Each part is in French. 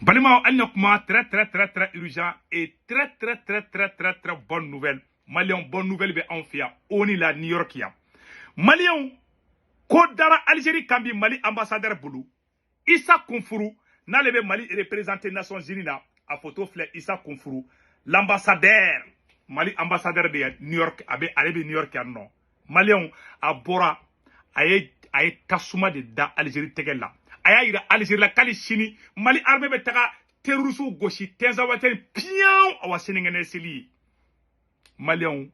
Balima Agnokma, très urgent et très bonne nouvelle. Malion, bonne nouvelle be Anfia, Oni la New Yorkia. Malion, Kodara Algérie Kambi Mali ambassadeur Boulou. Issa Konfuru, n'allez Mali représenté Nations Unies à photo fleur Issa Konfuru, l'ambassadeur, Mali ambassadeur de New York, abe New York non. Malion, a Bora, aye Tasuma de da Algérie Tegela. Aya ira Algérie la kali chini Mali armée be taga terroristes goshi tenzawaten pian awa senengene seli Malion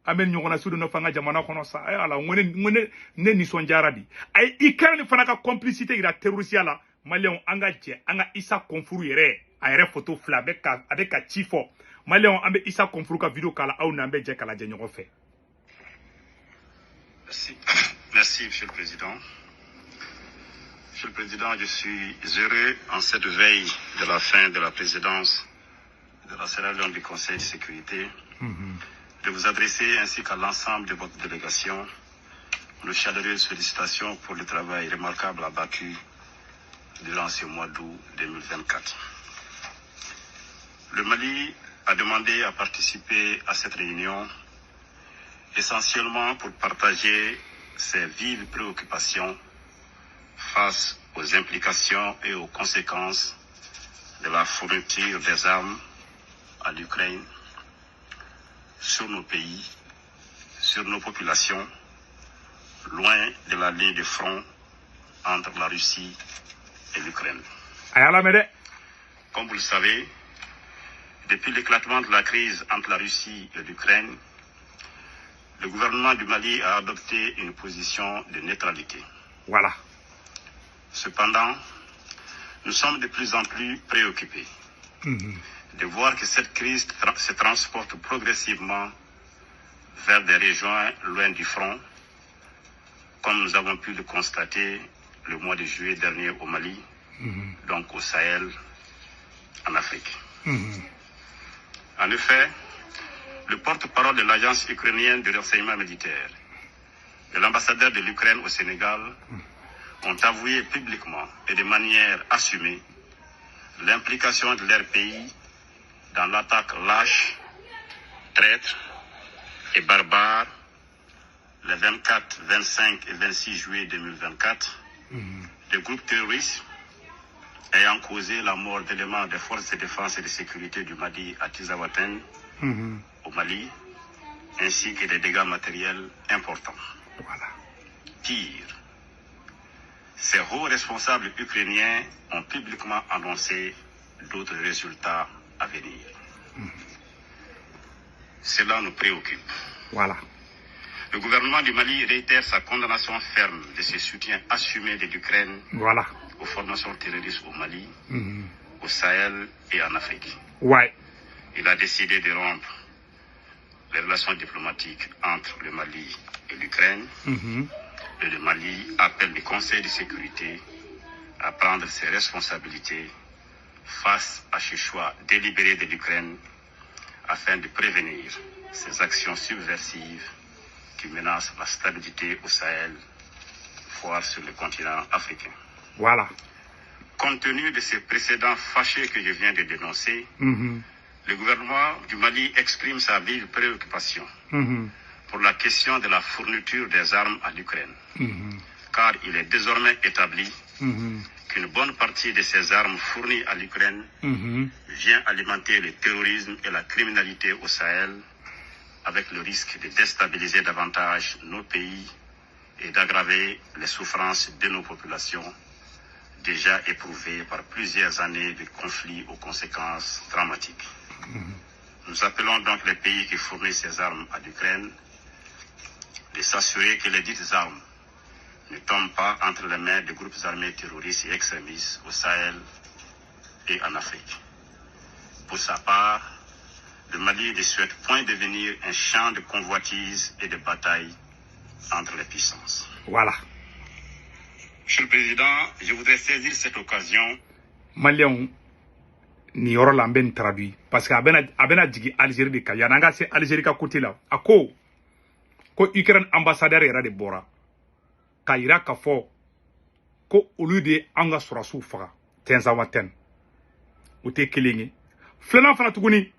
amen nyongona sudu no fanga jamana kono sa ay ala ngone ne ni sonjara di ay ikarni fana ka complicité ira terroriste la Malion anga je anga Issa Konfuru yere ayere photo fla avec ka chifo Malion ambe Issa Konfuru ka vidéo kala au nambe je kala je nyoko fe. Merci monsieur le président. Monsieur le Président, je suis heureux en cette veille de la fin de la présidence de la Sierra Leone du Conseil de sécurité de vous adresser ainsi qu'à l'ensemble de votre délégation nos chaleureuses félicitations pour le travail remarquable abattu durant ce mois d'août 2024. Le Mali a demandé à participer à cette réunion essentiellement pour partager ses vives préoccupations face aux implications et aux conséquences de la fourniture des armes à l'Ukraine sur nos pays, sur nos populations, loin de la ligne de front entre la Russie et l'Ukraine. Comme vous le savez, depuis l'éclatement de la crise entre la Russie et l'Ukraine, le gouvernement du Mali a adopté une position de neutralité. Voilà. Cependant, nous sommes de plus en plus préoccupés de voir que cette crise se transporte progressivement vers des régions loin du front, comme nous avons pu le constater le mois de juillet dernier au Mali, donc au Sahel, en Afrique. En effet, le porte-parole de l'agence ukrainienne de renseignement militaire et l'ambassadeur de l'Ukraine au Sénégal ont avoué publiquement et de manière assumée l'implication de leur pays dans l'attaque lâche, traître et barbare les 24, 25 et 26 juillet 2024 de groupes terroristes ayant causé la mort d'éléments des forces de défense et de sécurité du Mali à Tizawaten, au Mali, ainsi que des dégâts matériels importants. Voilà. Pire, ces hauts responsables ukrainiens ont publiquement annoncé d'autres résultats à venir. Cela nous préoccupe. Voilà. Le gouvernement du Mali réitère sa condamnation ferme de ce soutien assumé de l'Ukraine aux formations terroristes au Mali, au Sahel et en Afrique. Ouais. Il a décidé de rompre les relations diplomatiques entre le Mali et l'Ukraine. Et le Mali appelle le Conseil de sécurité à prendre ses responsabilités face à ce choix délibéré de l'Ukraine afin de prévenir ces actions subversives qui menacent la stabilité au Sahel, voire sur le continent africain. Voilà. Compte tenu de ces précédents fâcheux que je viens de dénoncer, le gouvernement du Mali exprime sa vive préoccupation pour la question de la fourniture des armes à l'Ukraine. Car il est désormais établi qu'une bonne partie de ces armes fournies à l'Ukraine vient alimenter le terrorisme et la criminalité au Sahel, avec le risque de déstabiliser davantage nos pays et d'aggraver les souffrances de nos populations, déjà éprouvées par plusieurs années de conflits aux conséquences dramatiques. Nous appelons donc les pays qui fournissent ces armes à l'Ukraine de s'assurer que les dites armes ne tombent pas entre les mains de groupes armés terroristes et extrémistes au Sahel et en Afrique. Pour sa part, le Mali ne souhaite point devenir un champ de convoitise et de bataille entre les puissances. Voilà. Monsieur le Président, je voudrais saisir cette occasion. Malion, ni yɔrɔ la n bɛ nin traduit parce que a bɛna jigin Algérie de kan yanni an ka se Algérie ka côté la a ko Ukraine ambassadeur yɛrɛ de bɔra k'a yira k'a fɔ ko olu de ye an ka sɔrɔsiw faga Tinzawaten o tɛ kelen ye filanan fana tuguni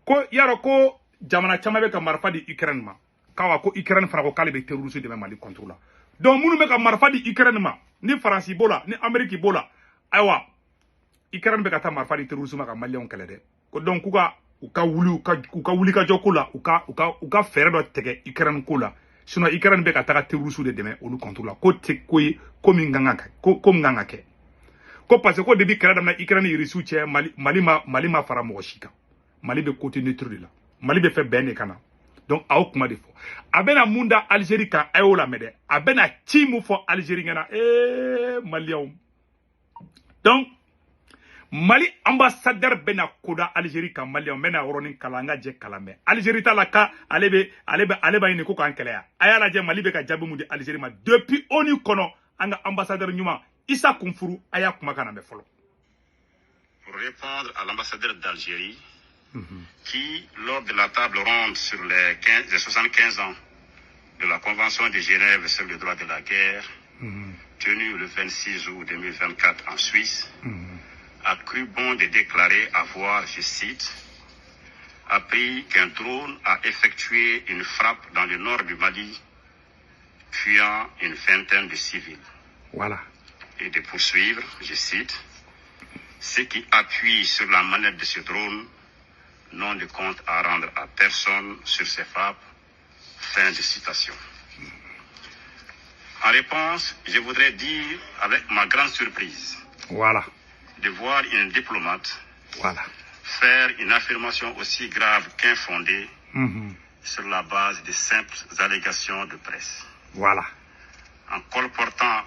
ko yaro ko jamana caman bɛ ka marifa di Ukraine ma kawa ko Ukraine fana ko k'ale bɛ terroriste dɛmɛ Mali contre la donc minnu bɛ ka marifa di Ukraine ma ni Faransi b'o la ni Amérique b'o la ayiwa Ukraine bɛ ka taa marifa di terroriste ma ka Maliens kɛlɛ dɛ ko donc u ka wuli ka jɔ ko la u ka fɛɛrɛ dɔ tigɛ Ukraine ko la sinon Ukraine bɛ ka taga terroriste de dɛmɛ olu contre la ko tɛ ko ye ko min kan ka kɛ ko parce que ko depuis kɛlɛ daminɛ Ukraine ni Russie cɛ Mali ma fara mɔgɔ si kan Mali bɛ côté neutre de la Mali bɛ fɛ bɛn de kana donc aw kuma de fɔ a bɛna mun da Algérie kan a y'o lamɛn dɛ a bɛna ci mun fɔ Algérie ɲɛna Maliens donc Mali ambassadeur bɛna koda Algérie kan Maliens bɛna yɔrɔnin kalan an ka jɛ kalan mɛn Algérie ta la ka ale b'a ɲini ko k'an kɛlɛya a y'a lajɛ Mali bɛ ka jaabi mun di Algérie ma depuis ONU kɔnɔ an ka ambassadeur ɲuman Issa Kounfourou a y'a kuma kan mɛn fɔlɔ. Pour répondre à l'ambassadeur d'Algérie qui, lors de la table ronde sur les 75 ans de la Convention de Genève sur le droit de la guerre, tenue le 26 août 2024 en Suisse, a cru bon de déclarer avoir, je cite, appris qu'un drone a effectué une frappe dans le nord du Mali, tuant une vingtaine de civils. Voilà. Et de poursuivre, je cite, ceux qui appuient sur la manette de ce drone n'ont de compte à rendre à personne sur ces frappes. Fin de citation. En réponse, je voudrais dire avec ma grande surprise voilà. de voir une diplomate voilà. faire une affirmation aussi grave qu'infondée sur la base de simples allégations de presse. Voilà. En colportant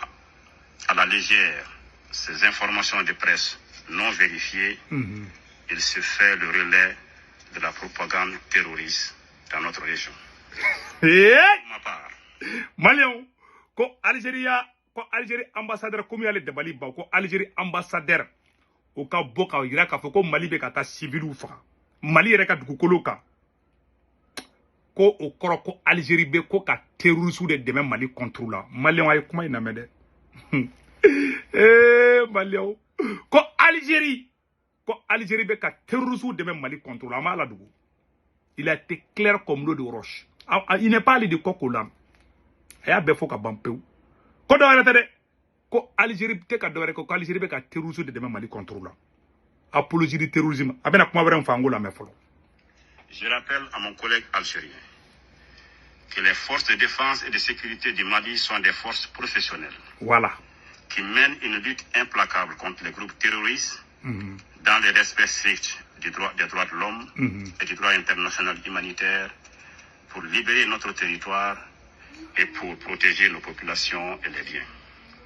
à la légère ces informations de presse non vérifiées, il se fait le relais de la propagande terroriste dans notre région. Pour ma part, Maliens, ko Algérie ambassadeur comme yale debali ba ko Algérie ambassadeur o ka bɔ ka yira k'a fɔ ko Mali bɛ ka taa civiliw faga Mali yɛrɛ ka dugukolo kan ko o kɔrɔ ko Algérie bɛ ko ka terroriste de dɛmɛ Mali contre la Maliens a ye kuma in lamɛn dɛ Maliens ko Algérie bɛ ka terroriste dɛmɛ Mali contre la ma la dugu il a été clair comme l'eau de roche il n'est pas allé de coq au lame a y'a bɛɛ fɔ ka ban pewu ko dɔ wɛrɛ tɛ dɛ ko Algérie tɛ ka dɔ wɛrɛ ko Algérie bɛ ka terroriste de dɛmɛ Mali contre la apologie du terrorisme a bɛna kuma wɛrɛ min fɔ an k'o lamɛn fɔlɔ. Je rappelle à mon collègue algérien que les forces de défense et de sécurité du Mali sont des forces professionnelles. Voilà. Qui mènent une lutte implacable contre les groupes terroristes dans le respect strict des droits de l'homme et du droit international humanitaire pour libérer notre territoire et pour protéger nos populations et les biens.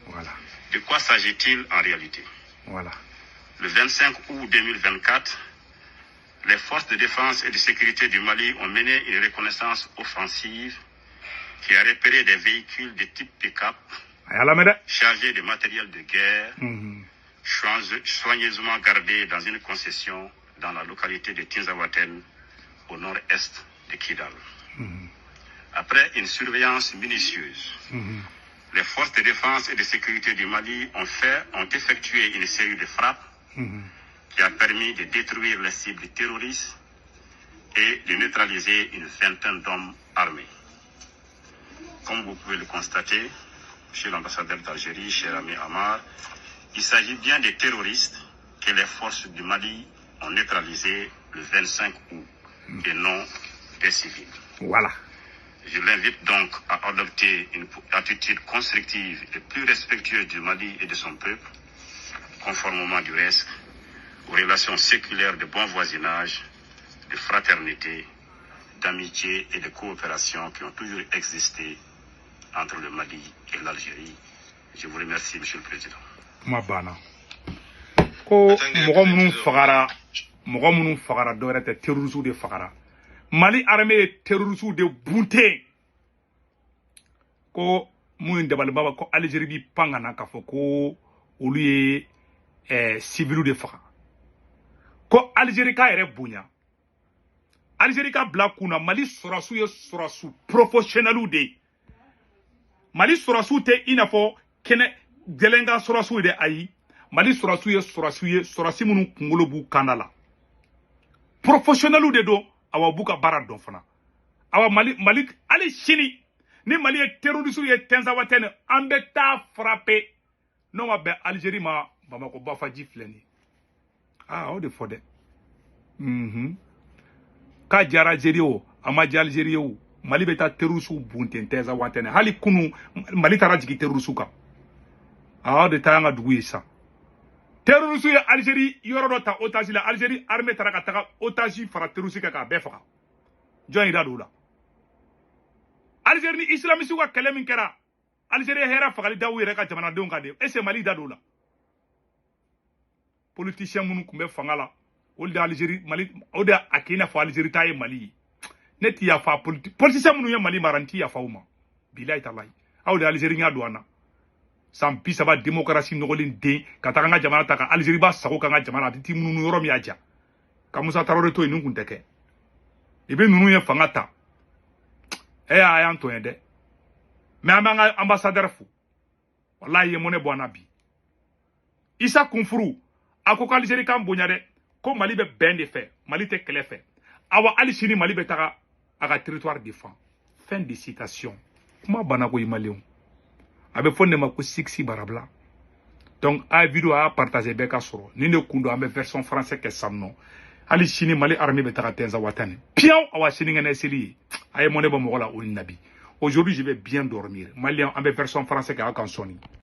Voilà. De quoi s'agit-il en réalité? Voilà. Le 25 août 2024, les forces de défense et de sécurité du Mali ont mené une reconnaissance offensive qui a repéré des véhicules de type pick-up chargés de matériel de guerre, soigneusement gardés dans une concession dans la localité de Tinzaouaten, au nord-est de Kidal. Après une surveillance minutieuse, les forces de défense et de sécurité du Mali ont effectué une série de frappes qui a permis de détruire les cibles terroristes et de neutraliser une vingtaine d'hommes armés. Comme vous pouvez le constater, chez l'ambassadeur d'Algérie, cher ami Amar, il s'agit bien des terroristes que les forces du Mali ont neutralisés le 25 août et non des civils. Voilà. Je l'invite donc à adopter une attitude constructive et plus respectueuse du Mali et de son peuple, conformément du reste aux relations séculaires de bon voisinage, de fraternité, d'amitié et de coopération qui ont toujours existé entre le Mali et l'Algérie. Je vous remercie, Monsieur le Président. Mabana. Ko mɔgɔ minnu fagara dɔ wɛrɛ tɛ terroriste de fagara Mali armée ye terroriste de bunte ko mun dabali baba ko Algérie bi pangana k'a fɔ ko olu ye civil de faga ko Algérie ka yɛrɛ bonya Algérie ka bila kunna Mali sɔrɔsiw ye sɔrɔsiw professionnels de Mali sɔrɔsiw tɛ i n'a fɔ kɛnɛ gɛlɛnkan sɔrɔsiw de ayi Mali sorasi minnu kunkolo b'u kanda la professionnels de don awa b'u ka baara dɔn fana awa Mali hali sini ni Mali ye terroriste ye Tenza Watène an bɛ taa frapper n'o ma bɛn Algérie ma Bamako Bafaji filɛ nin ye o de fɔ dɛ k'a diyara Algérie o a ma diya Algérie o Mali bɛ taa terroriste bunten Tenza Watène hali kunu Mali taara jigin terroriste kan o de taa an ka dugu ye sisan terroriste ye Algérie yɔrɔ dɔ ta otage la Algérie armée taara ka taga otage fara terroriste kan k'a bɛɛ faga jɔn y'i da don o la Algérie ni islamiste ka kɛlɛ min kɛra Algérie hɛrɛ fagali da u yɛrɛ ka jamanadenw kan de est-ce que Mali da don o la politicien minnu tun bɛ fanga la olu de Algérie Mali o de a k'i n'a fɔ Algérie ta ye Mali ye ne ti yafa politicien minnu ye Mali mara n ti yafa u ma bilahi talahi aw de Algérie ɲa don an na san 30 démocratie nɔgɔlen den ka taga an ka jamana ta ka Algérie ba sago kan ka jamana a ti mununu yɔrɔ min y'a ja ka Musa Traoré to yen nin kun tɛ kɛ i bɛ ninnu ye fanga ta a y'an to yen dɛ mais an b'an ka ambassadeur fo wallahi ye monnaie bɔ an na bi Issa Kunfuru a ko Algérie kan bonya dɛ ko Mali bɛ bɛn de fɛ Mali tɛ kɛlɛ fɛ awa hali sini Mali bɛ taga a ka territoire défend fin de citation kuma banna ko i maliyɛnw a bɛ fɔ ne ma ko Siksi Barabla donc a vidéo a partager bɛɛ ka sɔrɔ ni ne kun don an bɛ version français kɛ san nɔ hali sini Mali armée bɛ taga Tenza Watène piaw awa sini ngɛnɛ seli ye a ye monnaie bɔ mɔgɔ la o nabi aujourd'hui je vais bien dormir malien an bɛ version français kɛ a kan sɔnni